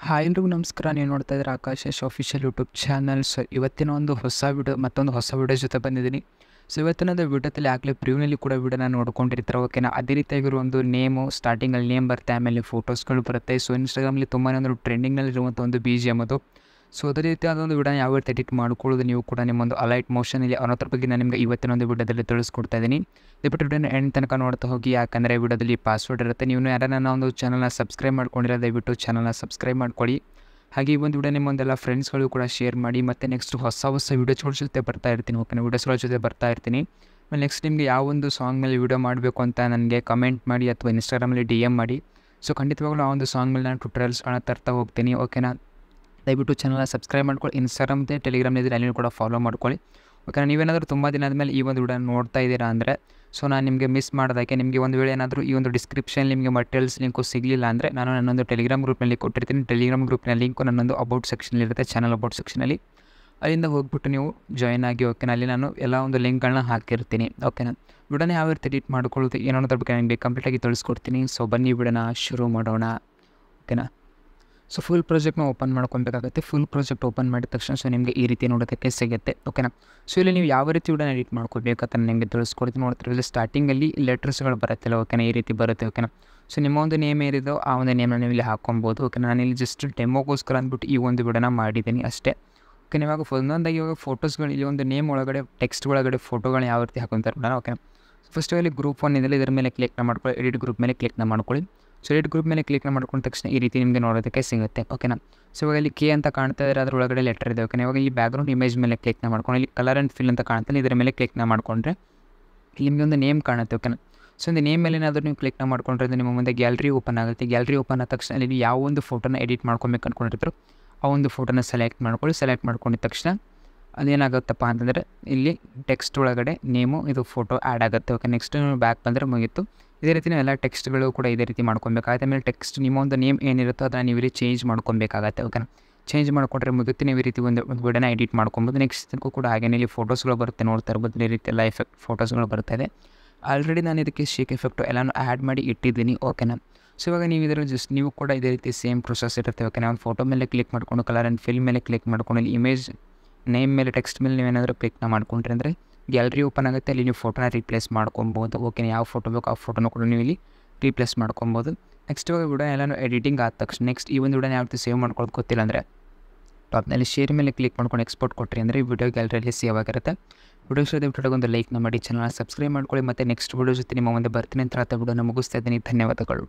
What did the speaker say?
Hi ಎಲ್ರಿಗೂ ನಮಸ್ಕಾರ. ನೀವು ನೋಡ್ತಾ ಇದ್ದೀರಾ Akash official YouTube channel. So ಇವತ್ತಿನ ಒಂದು ಮತ್ತೊಂದು ಹೊಸ ವಿಡಿಯೋ ಜೊತೆ ಬಂದಿದ್ದೀನಿ. ಸೊ ಇವತ್ತಿನದು ವಿಡಿಯೋದಲ್ಲಿ ಆಗಲೇ ಪ್ರಿವ್ಯೂನಲ್ಲಿ ಕೂಡ ವಿಡಿಯೋನ ನೋಡ್ಕೊಂಡಿರ್ತಾರೆ. ಓಕೆನಾ, ಅದೇ ರೀತಿಯಾಗಿರೋ ಒಂದು ನೇಮು ಸ್ಟಾರ್ಟಿಂಗಲ್ಲಿ ನೇಮ್ ಬರುತ್ತೆ, ಆಮೇಲೆ ಫೋಟೋಸ್ಗಳು ಬರುತ್ತೆ. ಸೊ ಇನ್ಸ್ಟಾಗ್ರಾಮಲ್ಲಿ ತುಂಬಾ ಒಂದು ಟ್ರೆಂಡಿಂಗ್ನಲ್ಲಿರುವಂಥ ಒಂದು BGM ಅದು. ಸೊ ಅದೇ ರೀತಿ ಅದೊಂದು ವಿಡಿಯೋನ ಯಾವ ರೀತಿ ಎಡಿಟ್ ಮಾಡ್ಕೊಳ್ಳೋದು ನೀವು ಕೂಡ ನಿಮ್ಮೊಂದು ಅಲೈಟ್ ಮೋಷನಲ್ಲಿ ಅನ್ನೋದ್ರ ಬಗ್ಗೆ ನಾನು ನಿಮಗೆ ಇವತ್ತಿನ ಒಂದು ವಿಡಿಯೋದಲ್ಲಿ ತಿಳಿಸ್ಕೊಡ್ತಾ ಇದ್ದೀನಿ. ದಯವಿಟ್ಟು ವಿಡಿಯೋನ ಎಂಡ್ ತನಕ ನೋಡ್ತಾ ಹೋಗಿ, ಯಾಕಂದರೆ ವಿಡಿಯೋದಲ್ಲಿ ಪಾಸ್ವರ್ಡ್ ಇರುತ್ತೆ. ನೀವು ಯಾರನ್ನ ನನ್ನ ಒಂದು ಚಾನಲ್ನ ಸಬ್ಸ್ಕ್ರೈಬ್ ಮಾಡ್ಕೊಂಡಿರೋ ದಯವಿಟ್ಟು ಚಾನಲ್ನ ಸಬ್ಸ್ಕ್ರೈಬ್ ಮಾಡ್ಕೊಳ್ಳಿ. ಹಾಗೆ ಈ ಒಂದು ವಿಡಿಯೋ ನಿಮ್ಮೊಂದೆಲ್ಲ ಫ್ರೆಂಡ್ಸ್ಗಳು ಕೂಡ ಶೇರ್ ಮಾಡಿ. ಮತ್ತು ನೆಕ್ಸ್ಟ್ ಹೊಸ ವೀಡಿಯೋಸ್ಗಳ ಜೊತೆ ಬರ್ತಾ ಇರ್ತೀನಿ. ಓಕೆನಾ, ವೀಡಿಯೋಸ್ಗಳ ಜೊತೆ ಬರ್ತಾ ಇರ್ತೀನಿ. ಆಮೇಲೆ ನೆಕ್ಸ್ಟ್ ನಿಮಗೆ ಯಾವ ಒಂದು ಸಾಂಗ್ ಮೇಲೆ ವೀಡಿಯೋ ಮಾಡಬೇಕು ಅಂತ ನನಗೆ ಕಮೆಂಟ್ ಮಾಡಿ ಅಥವಾ ಇನ್ಸ್ಟಾಗ್ರಾಮಲ್ಲಿ DM ಮಾಡಿ. ಸೊ ಖಂಡಿತವಾಗ್ಲೂ ಆ ಒಂದು ಸಾಂಗ್ ಮೇಲೆ ನಾನು ಟ್ಯುಟೋರಿಯಲ್ಸ್ಗಳನ್ನ ತರ್ತಾ ಹೋಗ್ತೀನಿ. ಓಕೆನಾ, ದಯವಿಟ್ಟು ಚಾನಲ್ನ ಸಬ್ಸ್ಕ್ರೈಬ್ ಮಾಡ್ಕೊಳ್ಳಿ. ಇನ್ಸ್ಟಾಗ್ರಾಮ್ ಮತ್ತು ಟೆಲಿಗ್ರಾಮ್ ಇದ್ದರೆ ಅಲ್ಲಿ ಕೂಡ ಫಾಲೋ ಮಾಡ್ಕೊಳ್ಳಿ. ಓಕೆನಾ, ನೀವೇನಾದರೂ ತುಂಬ ದಿನ ಆದಮೇಲೆ ಈ ಒಂದು ವಿಡಿಯೋ ನೋಡ್ತಾ ಇದ್ದೀರಾ ಅಂದರೆ, ಸೊ ನಾನು ನಿಮಗೆ ಮಿಸ್ ಮಾಡೋದಕ್ಕೆ ನಿಮಗೆ ಒಂದು ವೇಳೆ ಏನಾದರೂ ಈ ಒಂದು ಡಿಸ್ಕ್ರಿಪ್ಷನ್ ನಿಮಗೆ ಮಟೀರಿಯಲ್ಸ್ ಲಿಂಕು ಸಿಗಲಿಲ್ಲ ಅಂದರೆ, ನಾನು ನನ್ನೊಂದು ಟೆಲಿಗ್ರಾಮ್ ಗ್ರೂಪ್ನಲ್ಲಿ ಕೊಟ್ಟಿರ್ತೀನಿ. ಟೆಲಿಗ್ರಾಮ್ ಗ್ರೂಪ್ನ ಲಿಂಕು ನನ್ನೊಂದು ಅಬೌಟ್ ಸೆಕ್ಷನಲ್ಲಿರುತ್ತೆ, ಚಾನಲ್ ಅಬೌಟ್ ಸೆಕ್ಷನಲ್ಲಿ. ಅಲ್ಲಿಂದ ಹೋಗ್ಬಿಟ್ಟು ನೀವು ಜಾಯ್ನ್ ಆಗಿ. ಓಕೆನಾ, ಅಲ್ಲಿ ನಾನು ಎಲ್ಲ ಒಂದು ಲಿಂಕ್ಗಳನ್ನ ಹಾಕಿರ್ತೀನಿ. ಓಕೆನಾ, ವಿಡಿಯೋನ ಯಾವ ರೀತಿ ಎಡಿಟ್ ಮಾಡ್ಕೊಳ್ಳೋದು ಏನೋ ಅನ್ನೋದ್ರ ಬಗ್ಗೆ ನನಗೆ ಕಂಪ್ಲೀಟಾಗಿ ತಿಳಿಸ್ಕೊಡ್ತೀನಿ. ಸೊ ಬನ್ನಿ ವಿಡಿಯೋನ ಶುರು ಮಾಡೋಣ. ಓಕೆನಾ, ಸೊ ಫುಲ್ ಪ್ರಾಜೆಕ್ಟ್ನ ಓಪನ್ ಮಾಡ್ಕೊಬೇಕಾಗುತ್ತೆ. ಫುಲ್ ಪ್ರಾಜೆಕ್ಟ್ ಓಪನ್ ಮಾಡಿದ ತಕ್ಷಣ ಸೊ ನಿಮಗೆ ಈ ರೀತಿ ನೋಡೋದಕ್ಕೆ ಸಿಗುತ್ತೆ. ಓಕೆನಾ, ಸೊ ಇಲ್ಲಿ ನೀವು ಯಾವ ರೀತಿ ವಿಡಿಯೋನ ಎಡಿಟ್ ಮಾಡ್ಕೋಬೇಕಂತ ನಿಮಗೆ ತಿಳಿಸ್ಕೊಡ್ತೀನಿ. ನೋಡ್ತಿರಲಿಲ್ಲ, ಸ್ಟಾರ್ಟಿಂಗಲ್ಲಿ ಲೆಟರ್ಸ್ಗಳು ಬರುತ್ತಲ್ಲ. ಓಕೆನಾ, ಈ ರೀತಿ ಬರುತ್ತೆ. ಓಕೆನಾ, ಸೊ ನಿಮ್ಮ ಒಂದು ನೇಮ್ ಏನಿದೋ ಆ ಒಂದು ನೇಮನ್ನ ನೀವು ಇಲ್ಲಿ ಹಾಕ್ಕೊಬೋದು. ಓಕೆನಾ, ನಾನು ಇಲ್ಲಿ ಜಸ್ಟ್ ಡೆಮೋಗೋಸ್ಕರ ಅಂದ್ಬಿಟ್ಟು ಈ ಒಂದು ವಿಡಿಯೋನ ಮಾಡಿದ್ದೀನಿ ಅಷ್ಟೇ. ಓಕೆ, ಇವಾಗ ಒಂದೊಂದಾಗಿ ಇವಾಗ ಫೋಟೋಸ್ಗಳು ಇಲ್ಲಿ ಒಂದು ನೇಮ್ ಒಳಗಡೆ ಟೆಕ್ಸ್ಟ್ ಒಳಗಡೆ ಫೋಟೋಗಳನ್ನ ಯಾವ ರೀತಿ ಹಾಕೊಂತಾರೆ ನೋಡೋಣ. ಓಕೆ, ಫಸ್ಟ್ ಇಲ್ಲಿ ಗ್ರೂಪ್ 1 ಇದೆಲ್ಲ, ಇದರ ಮೇಲೆ ಕ್ಲಿಕ್ನ ಮಾಡ್ಕೊಳ್ಳಿ. ಎಡಿಟ್ ಗ್ರೂಪ್ ಮೇಲೆ ಕ್ಲಿಕ್ನ ಮಾಡ್ಕೊಳ್ಳಿ. ಸೊ ಎಡಿಟ್ ಗ್ರೂಪ್ ಮೇಲೆ ಕ್ಲಿಕ್ನ ಮಾಡ್ಕೊಂಡ ತಕ್ಷಣ ಈ ರೀತಿ ನಿಮಗೆ ನೋಡೋದಕ್ಕೆ ಸಿಗುತ್ತೆ. ಓಕೆನಾ, ಸೊ ಇವಾಗ ಇಲ್ಲಿ ಕೆ ಅಂತ ಕಾಣ್ತಾ ಇದ್ದಾರೆ, ಅದರ ಒಳಗಡೆ ಲೆಟರ್ ಇದೆ. ಓಕೆನಾ, ಇವಾಗ ಈ ಬ್ಯಾಕ್ಗ್ರೌಂಡ್ ಇಮೇಜ್ ಮೇಲೆ ಕ್ಲಿಕ್ನ ಮಾಡ್ಕೊಂಡು ಇಲ್ಲಿ ಕಲರ್ ಆ್ಯಂಡ್ ಫಿಲ್ ಅಂತ ಕಾಣ್ತಾನೆ, ಇದರ ಮೇಲೆ ಕ್ಲಿಕ್ನ ಮಾಡಿಕೊಂಡ್ರೆ ಇಲ್ಲಿ ನಿಮಗೆ ಒಂದು ನೇಮ್ ಕಾಣುತ್ತೆ. ಓಕೆನಾ, ಸೊ ಒಂದು ನೇಮ್ ಮೇಲೆ ಏನಾದರೂ ನೀವು ಕ್ಲಿಕ್ನ ಮಾಡ್ಕೊಂಡ್ರೆ ನಿಮ್ಮ ಮುಂದೆ ಗ್ಯಾಲರಿ ಓಪನ್ ಆಗುತ್ತೆ. ಗ್ಯಾಲರಿ ಓಪನ್ ಆದ ತಕ್ಷಣ ಇಲ್ಲಿ ಯಾವ ಒಂದು ಫೋಟೋನ ಎಡಿಟ್ ಮಾಡ್ಕೊಬೇಕು ಅಂದ್ಕೊಂಡಿರ್ತಾರೋ ಆ ಒಂದು ಫೋಟೋನ ಸೆಲೆಕ್ಟ್ ಮಾಡ್ಕೊಳ್ಳಿ. ಸೆಲೆಕ್ಟ್ ಮಾಡ್ಕೊಂಡಿದ ತಕ್ಷಣ ಅದೇನಾಗುತ್ತಪ್ಪ ಅಂತಂದರೆ ಇಲ್ಲಿ ಟೆಕ್ಸ್ಟ್ ಒಳಗಡೆ ನೇಮು ಇದು ಫೋಟೋ ಆ್ಯಡ್ ಆಗುತ್ತೆ. ಓಕೆ, ನೆಕ್ಸ್ಟ್ ಬ್ಯಾಕ್ ಬಂದರೆ ಮುಗೀತು. ಇದೇ ರೀತಿ ಎಲ್ಲ ಟೆಕ್ಸ್ಟ್ಗಳು ಕೂಡ ಇದೇ ರೀತಿ ಮಾಡ್ಕೊಬೇಕಾಗುತ್ತೆ. ಆಮೇಲೆ ಟೆಕ್ಸ್ಟ್ ನಿಮ್ಮ ಒಂದು ನೇಮ್ ಏನಿರುತ್ತೋ ಅದನ್ನು ನೀವು ಇಲ್ಲಿ ಚೇಂಜ್ ಮಾಡ್ಕೊಬೇಕಾಗತ್ತೆ. ಓಕೆನಾ, ಚೇಂಜ್ ಮಾಡಿಕೊಂಡ್ರೆ ಮುಗಿತು, ನೀವು ಈ ರೀತಿ ಒಂದು ವಿಡಿಯೋನ ಎಡಿಟ್ ಮಾಡ್ಕೊಬೋದು. ನೆಕ್ಸ್ಟ್ ಕೂಡ ಹಾಗೆ ಇಲ್ಲಿ ಫೋಟೋಸ್ಗಳು ಬರುತ್ತೆ, ನೋಡ್ತಾ ಇರ್ಬೋದು. ಈ ರೀತಿ ಎಲ್ಲ ಎಫೆಕ್ಟ್ ಫೋಟೋಸ್ಗಳು ಬರ್ತಾಯಿದೆ. ಆಲ್ರೆಡಿ ನಾನು ಇದಕ್ಕೆ ಶೇಕ್ ಎಫೆಕ್ಟು ಎಲ್ಲನೂ ಆ್ಯಡ್ ಮಾಡಿ ಇಟ್ಟಿದ್ದೀನಿ. ಓಕೆನಾ, ಸೊ ಇವಾಗ ನೀವು ಇದರಲ್ಲಿ ಜಸ್ಟ್ ನೀವು ಕೂಡ ಇದೇ ರೀತಿ ಸೇಮ್ ಪ್ರೊಸೆಸ್ ಇರುತ್ತೆ. ಓಕೆನಾ, ಒಂದು ಫೋಟೋ ಮೇಲೆ ಕ್ಲಿಕ್ ಮಾಡಿಕೊಂಡು ಕಲರ್ ಆ್ಯಂಡ್ ಫಿಲ್ ಮೇಲೆ ಕ್ಲಿಕ್ ಮಾಡ್ಕೊಂಡು ಇಲ್ಲಿ ಇಮೇಜ್ ನೇಮ್ ಮೇಲೆ ಟೆಕ್ಸ್ಟ್ ಮೇಲೆ ನೀವೇನಾದರೂ ಕ್ಲಿಕ್ನ ಮಾಡ್ಕೊಂಡ್ರೆ ಅಂದರೆ ಗ್ಯಾಲರಿ ಓಪನ್ ಆಗುತ್ತೆ. ಅಲ್ಲಿ ನೀವು ಫೋಟೋನ ರೀಪ್ಲೇಸ್ ಮಾಡ್ಕೊಬೋದು. ಓಕೆ, ಯಾವ ಫೋಟೋ ಬೇಕು ಆ ಫೋಟೋನ ಕೂಡ ನೀವು ಇಲ್ಲಿ ರೀಪ್ಲೇಸ್ ಮಾಡ್ಕೊಬೋದು. ನೆಕ್ಸ್ಟ್ ಇವಾಗ ವಿಡಿಯೋ ಎಲ್ಲನೂ ಎಡಿಟಿಂಗ್ ಆದ ತಕ್ಷಣ ನೆಕ್ಸ್ಟ್ ಈ ಒಂದು ವಿಡಿಯೋನ ಯಾವ ರೀತಿ ಸೇವ್ ಮಾಡ್ಕೊಳ್ಳೋದು ಗೊತ್ತಿಲ್ಲ ಅಂದರೆ ಟಾಪ್ನಲ್ಲಿ ಶೇರ್ ಮೇಲೆ ಕ್ಲಿಕ್ ಮಾಡ್ಕೊಂಡು ಎಕ್ಸ್ಪೋರ್ಟ್ ಕೊಟ್ಟರೆ ಅಂದರೆ ಈ ವಿಡಿಯೋ ಗ್ಯಾಲರಿಯಲ್ಲಿ ಸೇವ್ ಆಗಿರುತ್ತೆ. ವಿಡಿಯೋ ಜೊತೆ ಒಂದು ಲೈಕ್ನ ಮಾಡಿ, ಚಾನಲ್ನ ಸಬ್ಸ್ಕ್ರೈಬ್ ಮಾಡ್ಕೊಳ್ಳಿ. ಮತ್ತು ನೆಕ್ಸ್ಟ್ ವಿಡಿಯೋ ಜೊತೆ ನಿಮ್ಮ ಮುಂದೆ ಬರ್ತೀನಿ ಅಂತ ವಿಡಿಯೋನ ಮುಗಿಸ್ತಾ ಇದ್ದೀನಿ. ಧನ್ಯವಾದಗಳು.